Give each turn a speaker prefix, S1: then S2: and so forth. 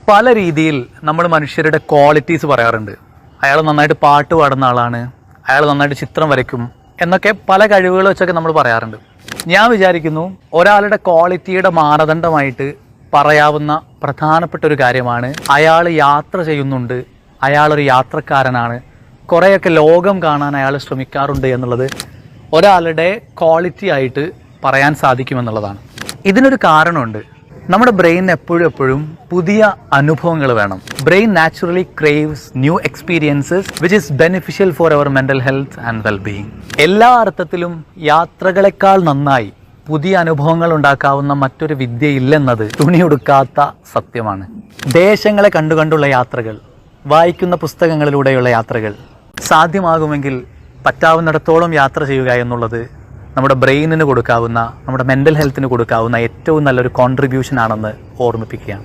S1: പല രീതിയിൽ നമ്മൾ മനുഷ്യരുടെ ക്വാളിറ്റീസ് പറയാറുണ്ട്. അയാൾ നന്നായിട്ട് പാട്ട് പാടുന്ന ആളാണ്, അയാൾ നന്നായിട്ട് ചിത്രം വരയ്ക്കും എന്നൊക്കെ പല കഴിവുകൾ വെച്ചൊക്കെ നമ്മൾ പറയാറുണ്ട്. ഞാൻ വിചാരിക്കുന്നു ഒരാളുടെ ക്വാളിറ്റിയുടെ മാനദണ്ഡമായിട്ട് പറയാവുന്ന പ്രധാനപ്പെട്ട ഒരു കാര്യമാണ് അയാൾ യാത്ര ചെയ്യുന്നുണ്ട്, അയാളൊരു യാത്രക്കാരനാണ്, കുറേയൊക്കെ ലോകം കാണാൻ അയാൾ ശ്രമിക്കാറുണ്ട് എന്നുള്ളത് ഒരാളുടെ ക്വാളിറ്റി ആയിട്ട് പറയാൻ സാധിക്കുമെന്നുള്ളതാണ്. ഇതിനൊരു കാരണമുണ്ട്. നമ്മുടെ ബ്രെയിൻ എപ്പോഴും പുതിയ അനുഭവങ്ങൾ വേണം. Brain naturally craves new experiences which is beneficial for our mental health and wellbeing. എല്ലാ അർത്ഥത്തിലും യാത്രകളെക്കാൾ നന്നായി പുതിയ അനുഭവങ്ങൾ ഉണ്ടാക്കാവുന്ന മറ്റൊരു വിദ്യയില്ലെന്നത് തുണിയൊടുക്കാത്ത സത്യമാണ്. ദേശങ്ങളെ കണ്ടുകൊണ്ടുള്ള യാത്രകൾ, വായിക്കുന്ന പുസ്തകങ്ങളിലൂടെയുള്ള യാത്രകൾ, സാധ്യമാകുമെങ്കിൽ പറ്റാവുന്നിടത്തോളം യാത്ര ചെയ്യുക എന്നുള്ളത് നമ്മുടെ ബ്രെയിനിന് കൊടുക്കാവുന്ന, നമ്മുടെ മെൻ്റൽ ഹെൽത്തിന് കൊടുക്കാവുന്ന ഏറ്റവും നല്ലൊരു കോൺട്രിബ്യൂഷൻ ആണെന്ന് ഓർമ്മിപ്പിക്കുകയാണ്.